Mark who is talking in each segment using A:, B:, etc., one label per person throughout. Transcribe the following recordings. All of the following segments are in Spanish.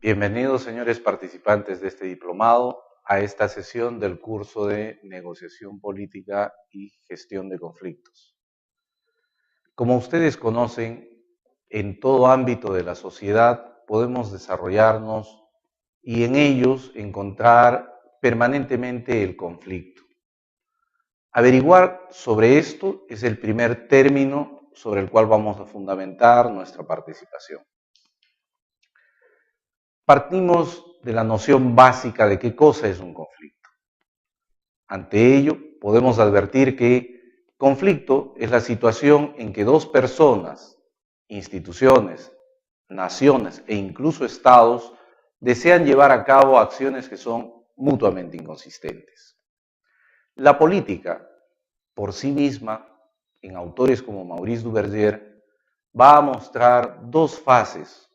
A: Bienvenidos, señores participantes de este diplomado, a esta sesión del curso de Negociación Política y Gestión de Conflictos. Como ustedes conocen, en todo ámbito de la sociedad podemos desarrollarnos y en ellos encontrar permanentemente el conflicto. Averiguar sobre esto es el primer término sobre el cual vamos a fundamentar nuestra participación. Partimos de la noción básica de qué cosa es un conflicto. Ante ello, podemos advertir que conflicto es la situación en que dos personas, instituciones, naciones e incluso estados desean llevar a cabo acciones que son mutuamente inconsistentes. La política, por sí misma, en autores como Maurice Duverger, va a mostrar dos fases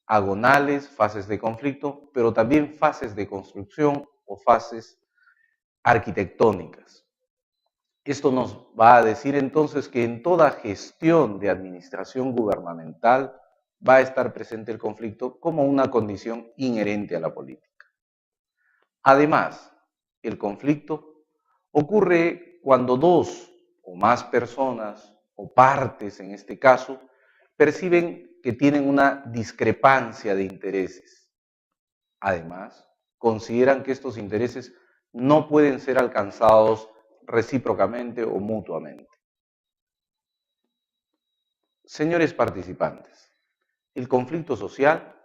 A: agonales, fases de conflicto, pero también fases de construcción o fases arquitectónicas. Esto nos va a decir entonces que en toda gestión de administración gubernamental va a estar presente el conflicto como una condición inherente a la política. Además, el conflicto ocurre cuando dos o más personas o partes, en este caso, perciben que tienen una discrepancia de intereses. Además, consideran que estos intereses no pueden ser alcanzados recíprocamente o mutuamente. Señores participantes, el conflicto social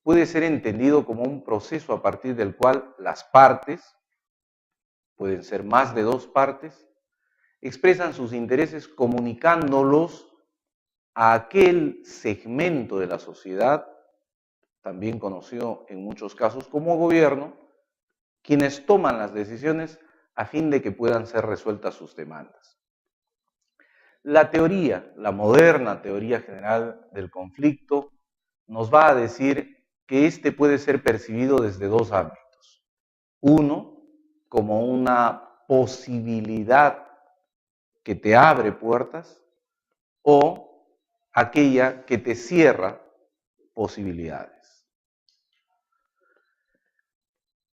A: puede ser entendido como un proceso a partir del cual las partes, pueden ser más de dos partes, expresan sus intereses comunicándolos a aquel segmento de la sociedad, también conocido en muchos casos como gobierno, quienes toman las decisiones a fin de que puedan ser resueltas sus demandas. La moderna teoría general del conflicto, nos va a decir que este puede ser percibido desde dos ámbitos. Uno, como una posibilidad que te abre puertas, o aquella que te cierra posibilidades.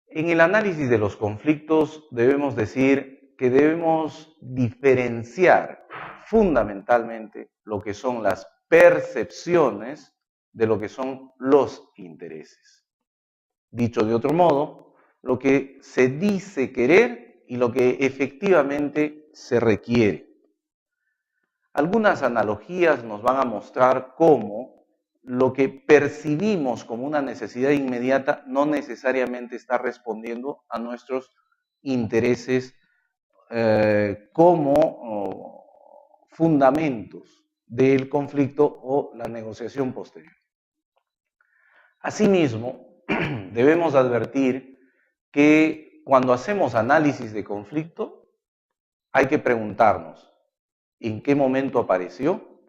A: En el análisis de los conflictos debemos decir que debemos diferenciar fundamentalmente lo que son las percepciones de lo que son los intereses. Dicho de otro modo, lo que se dice querer y lo que efectivamente se requiere. Algunas analogías nos van a mostrar cómo lo que percibimos como una necesidad inmediata no necesariamente está respondiendo a nuestros intereses como fundamentos del conflicto o la negociación posterior. Asimismo, debemos advertir que cuando hacemos análisis de conflicto, hay que preguntarnos en qué momento apareció,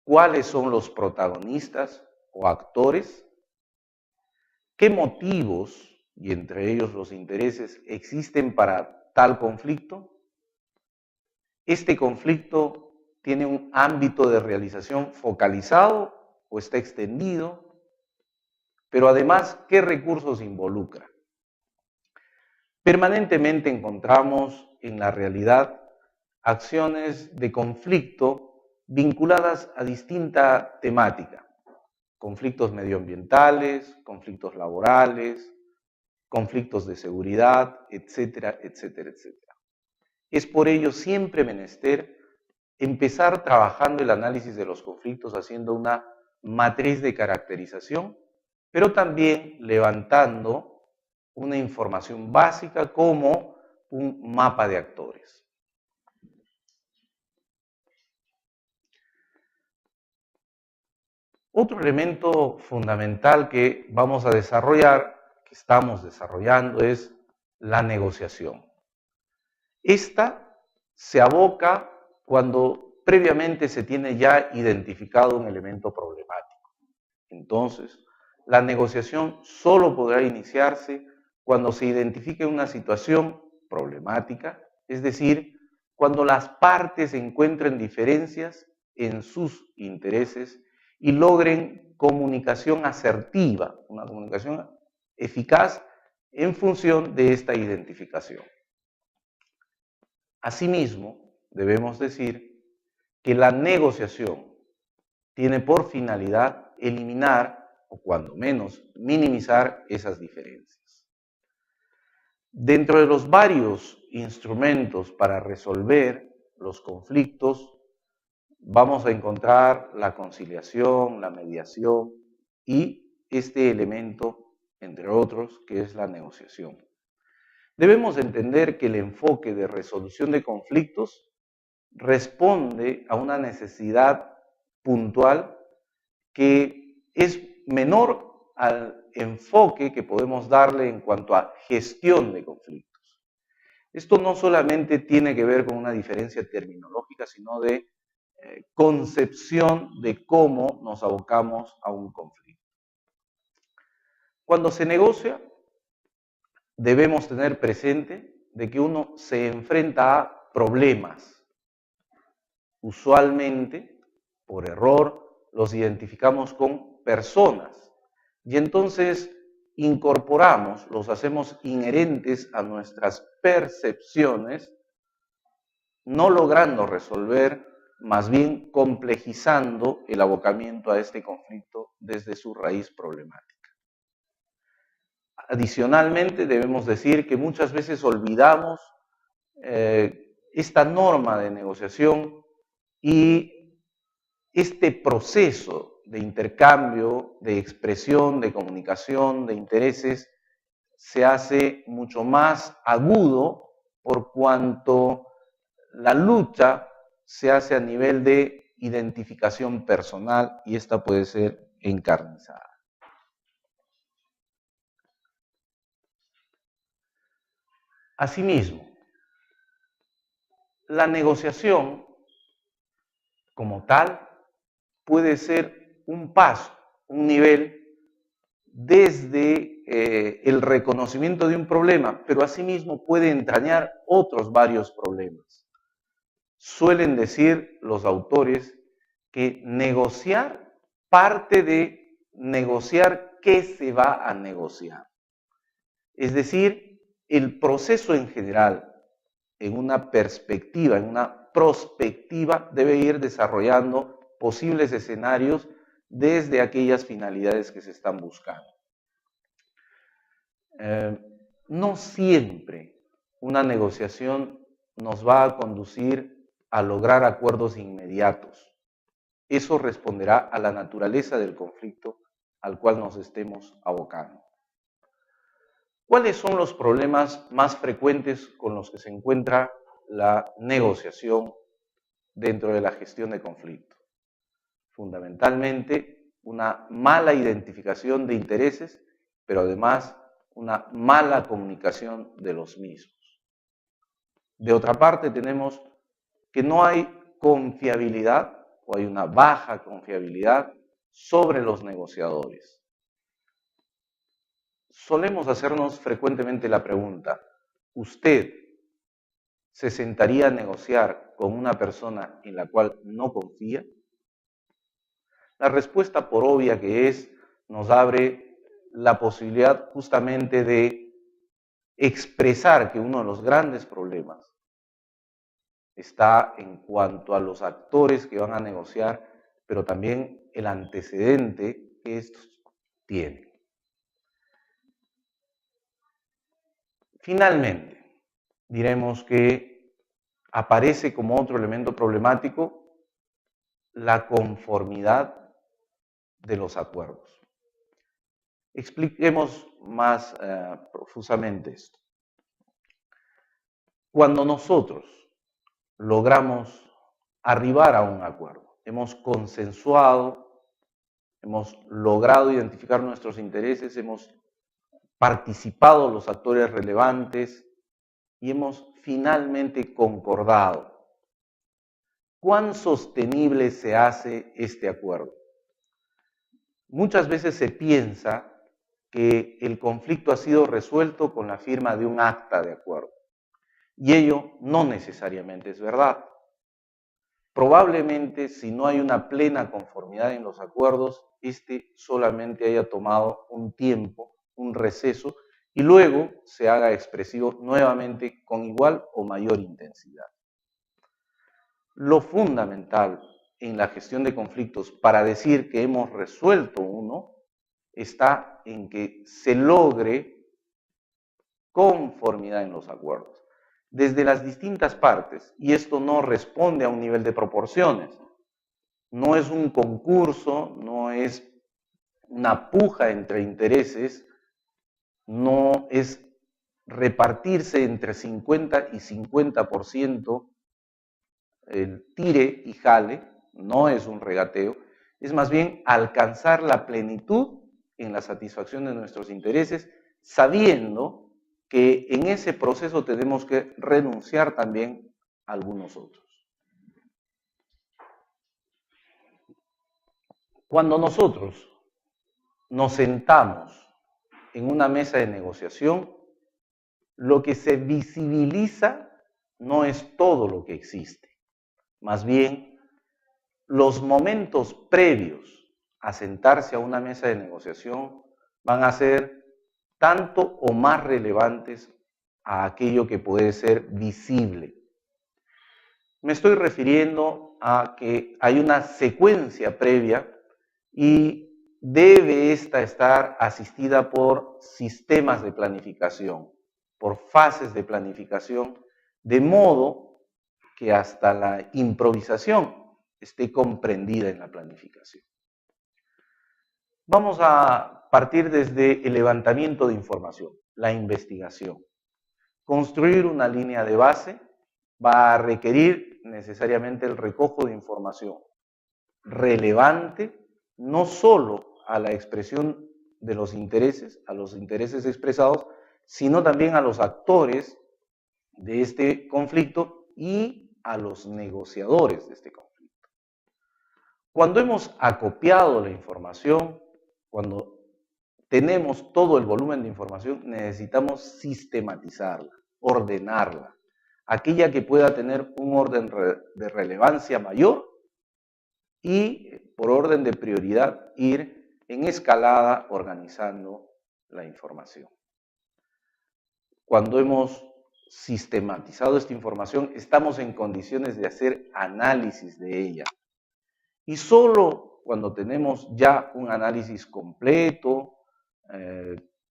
A: cuáles son los protagonistas o actores, qué motivos, y entre ellos los intereses, existen para tal conflicto. ¿Este conflicto tiene un ámbito de realización focalizado o está extendido? Pero además, ¿qué recursos involucra? Permanentemente encontramos en la realidad acciones de conflicto vinculadas a distinta temática. Conflictos medioambientales, conflictos laborales, conflictos de seguridad, etcétera, etcétera, etcétera. Es por ello siempre menester empezar trabajando el análisis de los conflictos haciendo una matriz de caracterización, pero también levantando una información básica como un mapa de actores. Otro elemento fundamental que vamos a desarrollar, que estamos desarrollando, es la negociación. Esta se aboca cuando previamente se tiene ya identificado un elemento problemático. Entonces, la negociación solo podrá iniciarse cuando se identifique una situación problemática, es decir, cuando las partes encuentren diferencias en sus intereses y logren comunicación asertiva, una comunicación eficaz en función de esta identificación. Asimismo, debemos decir que la negociación tiene por finalidad eliminar, o cuando menos minimizar, esas diferencias. Dentro de los varios instrumentos para resolver los conflictos, vamos a encontrar la conciliación, la mediación y este elemento, entre otros, que es la negociación. Debemos entender que el enfoque de resolución de conflictos responde a una necesidad puntual que es menor al enfoque que podemos darle en cuanto a gestión de conflictos. Esto no solamente tiene que ver con una diferencia terminológica, sino de concepción de cómo nos abocamos a un conflicto. Cuando se negocia, debemos tener presente de que uno se enfrenta a problemas. Usualmente, por error, los identificamos con personas y entonces incorporamos, los hacemos inherentes a nuestras percepciones, no logrando resolver, más bien complejizando el abocamiento a este conflicto desde su raíz problemática. Adicionalmente, debemos decir que muchas veces olvidamos esta norma de negociación y este proceso de intercambio, de expresión, de comunicación, de intereses, se hace mucho más agudo por cuanto la lucha se hace a nivel de identificación personal y esta puede ser encarnizada. Asimismo, la negociación como tal puede ser un paso, un nivel desde el reconocimiento de un problema, pero asimismo puede entrañar otros varios problemas. Suelen decir los autores que negociar parte de negociar qué se va a negociar. Es decir, el proceso en general, en una perspectiva, en una prospectiva, debe ir desarrollando posibles escenarios desde aquellas finalidades que se están buscando. No siempre una negociación nos va a conducir a lograr acuerdos inmediatos. Eso responderá a la naturaleza del conflicto al cual nos estemos abocando. ¿Cuáles son los problemas más frecuentes con los que se encuentra la negociación dentro de la gestión de conflictos? Fundamentalmente, una mala identificación de intereses, pero además una mala comunicación de los mismos. De otra parte, tenemos que no hay confiabilidad o hay una baja confiabilidad sobre los negociadores. Solemos hacernos frecuentemente la pregunta, ¿usted se sentaría a negociar con una persona en la cual no confía? La respuesta, por obvia que es, nos abre la posibilidad justamente de expresar que uno de los grandes problemas está en cuanto a los actores que van a negociar, pero también el antecedente que estos tienen. Finalmente, diremos que aparece como otro elemento problemático la conformidad de los acuerdos. Expliquemos más profusamente esto. Cuando nosotros logramos arribar a un acuerdo, hemos consensuado, hemos logrado identificar nuestros intereses, hemos participado los actores relevantes y hemos finalmente concordado. ¿Cuán sostenible se hace este acuerdo? Muchas veces se piensa que el conflicto ha sido resuelto con la firma de un acta de acuerdo. Y ello no necesariamente es verdad. Probablemente, si no hay una plena conformidad en los acuerdos, solamente haya tomado un tiempo, un receso, y luego se haga expresivo nuevamente con igual o mayor intensidad. Lo fundamental en la gestión de conflictos para decir que hemos resuelto uno está en que se logre conformidad en los acuerdos desde las distintas partes, y esto no responde a un nivel de proporciones, no es un concurso, no es una puja entre intereses, no es repartirse entre 50 y 50% el tire y jale, no es un regateo, es más bien alcanzar la plenitud en la satisfacción de nuestros intereses, sabiendo que en ese proceso tenemos que renunciar también a algunos otros. Cuando nosotros nos sentamos en una mesa de negociación, lo que se visibiliza no es todo lo que existe, más bien los momentos previos a sentarse a una mesa de negociación van a ser tanto o más relevantes a aquello que puede ser visible. Me estoy refiriendo a que hay una secuencia previa y debe esta estar asistida por sistemas de planificación, por fases de planificación, de modo que hasta la improvisación esté comprendida en la planificación. Vamos a partir desde el levantamiento de información, la investigación. Construir una línea de base va a requerir necesariamente el recojo de información relevante, no solo a la expresión de los intereses, a los intereses expresados, sino también a los actores de este conflicto y a los negociadores de este conflicto. Cuando hemos acopiado la información, cuando tenemos todo el volumen de información, necesitamos sistematizarla, ordenarla, aquella que pueda tener un orden de relevancia mayor y por orden de prioridad ir en escalada organizando la información. Cuando hemos sistematizado esta información, estamos en condiciones de hacer análisis de ella. Y solo cuando tenemos ya un análisis completo,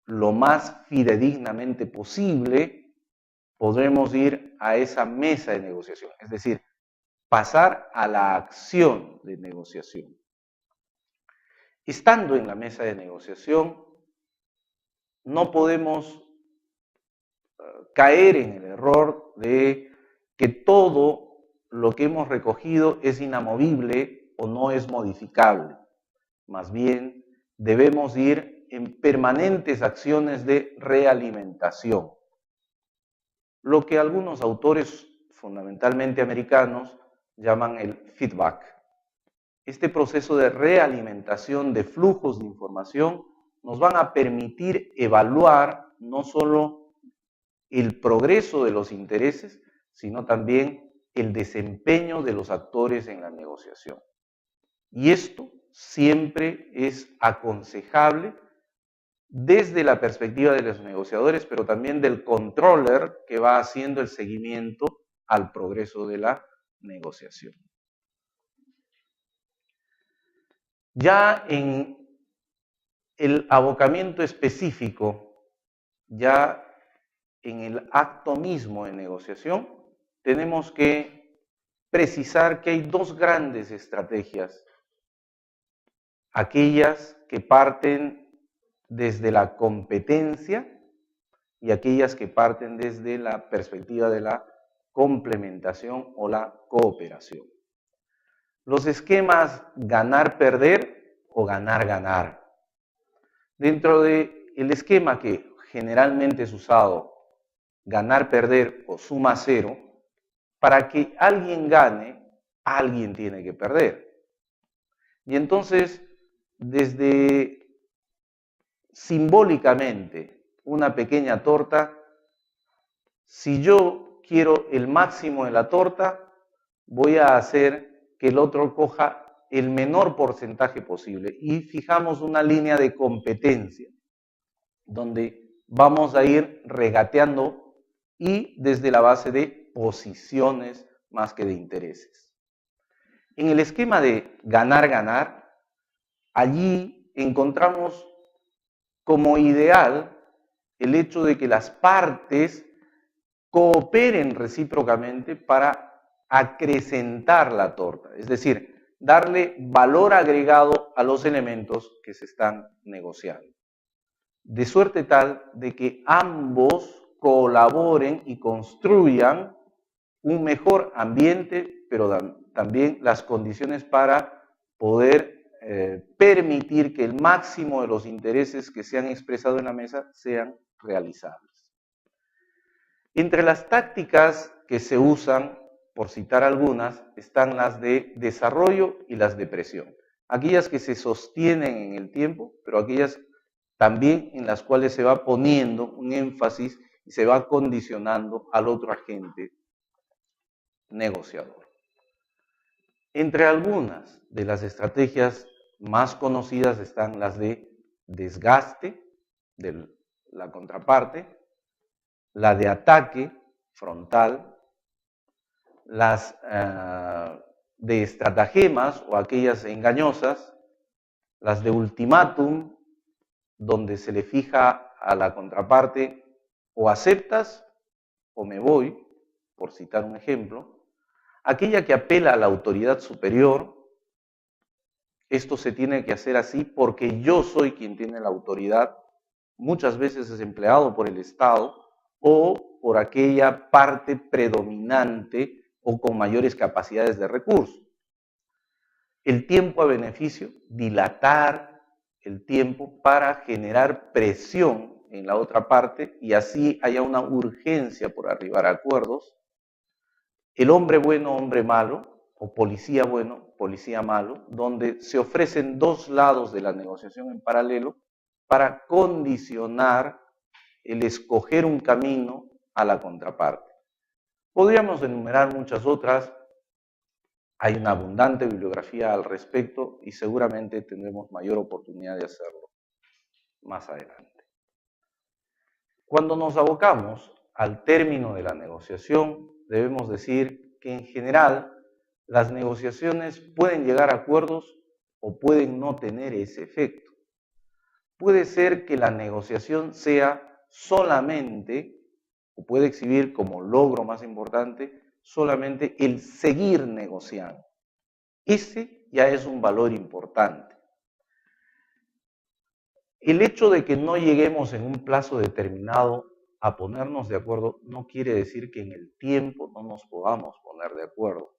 A: lo más fidedignamente posible, podremos ir a esa mesa de negociación, es decir, pasar a la acción de negociación. Estando en la mesa de negociación, no podemos caer en el error de que todo lo que hemos recogido es inamovible o no es modificable. Más bien, debemos ir en permanentes acciones de realimentación. Lo que algunos autores, fundamentalmente americanos, llaman el feedback. Este proceso de realimentación de flujos de información nos van a permitir evaluar no solo el progreso de los intereses, sino también el desempeño de los actores en la negociación. Y esto siempre es aconsejable desde la perspectiva de los negociadores, pero también del controller que va haciendo el seguimiento al progreso de la negociación. Ya en el abocamiento específico, ya en el acto mismo de negociación, tenemos que precisar que hay dos grandes estrategias, aquellas que parten desde la competencia y aquellas que parten desde la perspectiva de la complementación o la cooperación. Los esquemas ganar-perder o ganar-ganar. Dentro del esquema que generalmente es usado, ganar-perder o suma cero, para que alguien gane, alguien tiene que perder. Y entonces, desde simbólicamente una pequeña torta, si yo quiero el máximo de la torta, voy a hacer que el otro coja el menor porcentaje posible y fijamos una línea de competencia donde vamos a ir regateando y desde la base de posiciones más que de intereses. En el esquema de ganar-ganar, allí encontramos como ideal el hecho de que las partes cooperen recíprocamente para acrecentar la torta, es decir, darle valor agregado a los elementos que se están negociando, de suerte tal de que ambos colaboren y construyan un mejor ambiente, pero también las condiciones para poder permitir que el máximo de los intereses que se han expresado en la mesa sean realizables. Entre las tácticas que se usan, por citar algunas, están las de desarrollo y las de presión. Aquellas que se sostienen en el tiempo, pero aquellas también en las cuales se va poniendo un énfasis y se va condicionando al otro agente negociador. Entre algunas de las estrategias más conocidas están las de desgaste de la contraparte, la de ataque frontal, las de estratagemas o aquellas engañosas, las de ultimátum, donde se le fija a la contraparte o aceptas o me voy, por citar un ejemplo, aquella que apela a la autoridad superior. Esto se tiene que hacer así porque yo soy quien tiene la autoridad, muchas veces es empleado por el Estado o por aquella parte predominante o con mayores capacidades de recursos. El tiempo a beneficio, dilatar el tiempo para generar presión en la otra parte y así haya una urgencia por arribar a acuerdos. El hombre bueno, hombre malo, o policía bueno, policía malo, donde se ofrecen dos lados de la negociación en paralelo para condicionar el escoger un camino a la contraparte. Podríamos enumerar muchas otras, hay una abundante bibliografía al respecto y seguramente tendremos mayor oportunidad de hacerlo más adelante. Cuando nos abocamos al término de la negociación, debemos decir que en general las negociaciones pueden llegar a acuerdos o pueden no tener ese efecto. Puede ser que la negociación sea solamente, o puede exhibir como logro más importante, solamente el seguir negociando. Ese ya es un valor importante. El hecho de que no lleguemos en un plazo determinado a ponernos de acuerdo no quiere decir que en el tiempo no nos podamos poner de acuerdo.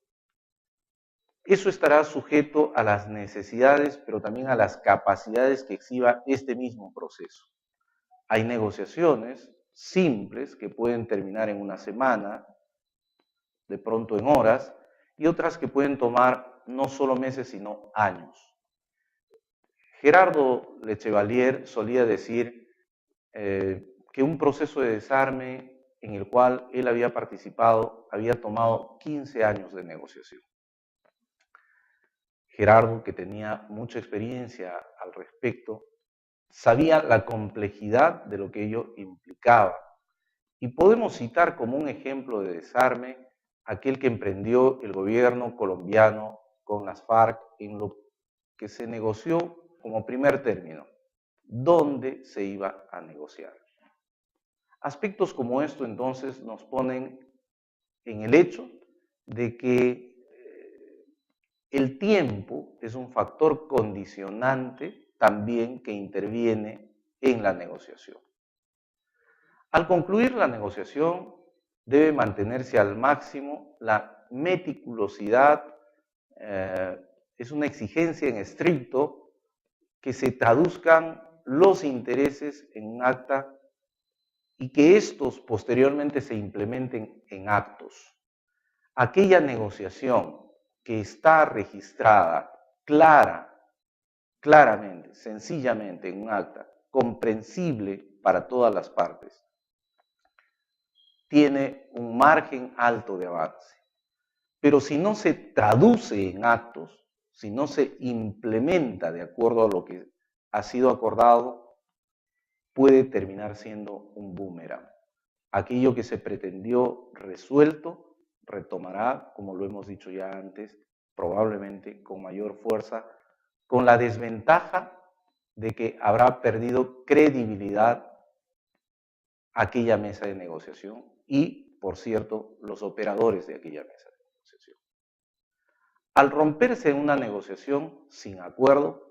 A: Eso estará sujeto a las necesidades, pero también a las capacidades que exhiba este mismo proceso. Hay negociaciones simples que pueden terminar en una semana, de pronto en horas, y otras que pueden tomar no solo meses, sino años. Gerardo Lechevalier solía decir que un proceso de desarme en el cual él había participado había tomado 15 años de negociación. Gerardo, que tenía mucha experiencia al respecto, sabía la complejidad de lo que ello implicaba. Y podemos citar como un ejemplo de desarme aquel que emprendió el gobierno colombiano con las FARC en lo que se negoció como primer término, dónde se iba a negociar. Aspectos como esto entonces nos ponen en el hecho de que el tiempo es un factor condicionante también que interviene en la negociación. Al concluir la negociación, debe mantenerse al máximo la meticulosidad, es una exigencia en estricto que se traduzcan los intereses en un acta y que estos posteriormente se implementen en actos. Aquella negociación que está registrada claramente, sencillamente en un acta, comprensible para todas las partes, tiene un margen alto de avance. Pero si no se traduce en actos, si no se implementa de acuerdo a lo que ha sido acordado, puede terminar siendo un boomerang. Aquello que se pretendió resuelto retomará, como lo hemos dicho ya antes, probablemente con mayor fuerza, con la desventaja de que habrá perdido credibilidad aquella mesa de negociación y, por cierto, los operadores de aquella mesa de negociación. Al romperse una negociación sin acuerdo,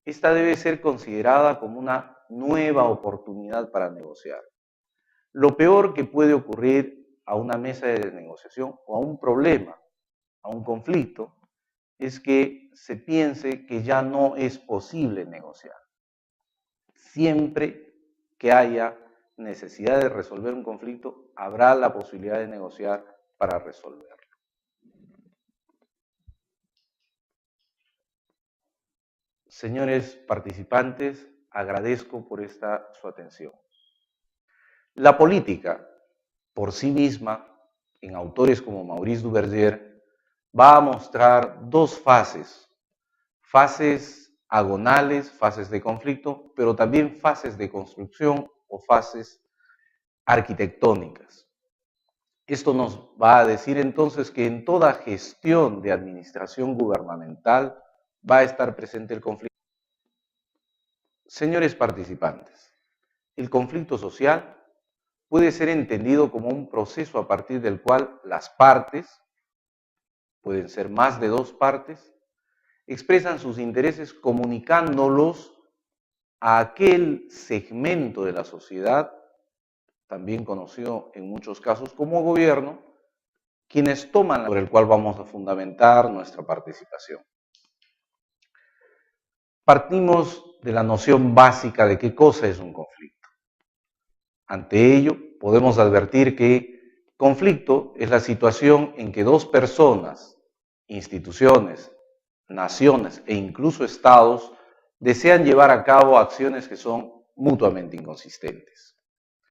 A: esta debe ser considerada como una nueva oportunidad para negociar. Lo peor que puede ocurrir a una mesa de negociación o a un problema, a un conflicto, es que se piense que ya no es posible negociar. Siempre que haya necesidad de resolver un conflicto, habrá la posibilidad de negociar para resolverlo. Señores participantes, agradezco por su atención. La política, por sí misma, en autores como Maurice Duverger, va a mostrar dos fases agonales, fases de conflicto, pero también fases de construcción o fases arquitectónicas. Esto nos va a decir entonces que en toda gestión de administración gubernamental va a estar presente el conflicto. Señores participantes, el conflicto social puede ser entendido como un proceso a partir del cual las partes, pueden ser más de dos partes, expresan sus intereses comunicándolos a aquel segmento de la sociedad, también conocido en muchos casos como gobierno, quienes toman sobre el cual vamos a fundamentar nuestra participación. Partimos de la noción básica de qué cosa es un conflicto. Ante ello, podemos advertir que conflicto es la situación en que dos personas, instituciones, naciones e incluso estados desean llevar a cabo acciones que son mutuamente inconsistentes.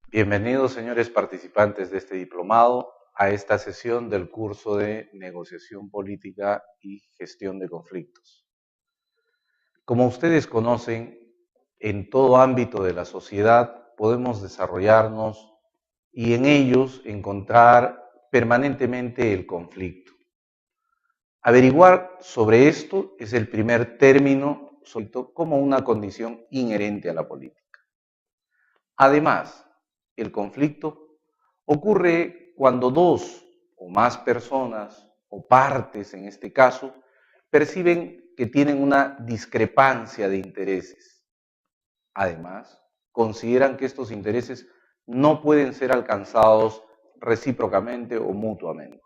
A: Bienvenidos, señores participantes de este diplomado, a esta sesión del curso de Negociación Política y Gestión de Conflictos. Como ustedes conocen, en todo ámbito de la sociedad podemos desarrollarnos y en ellos encontrar permanentemente el conflicto. Averiguar sobre esto es el primer término como una condición inherente a la política. Además, el conflicto ocurre cuando dos o más personas, o partes en este caso, perciben que tienen una discrepancia de intereses. Además, consideran que estos intereses no pueden ser alcanzados recíprocamente o mutuamente.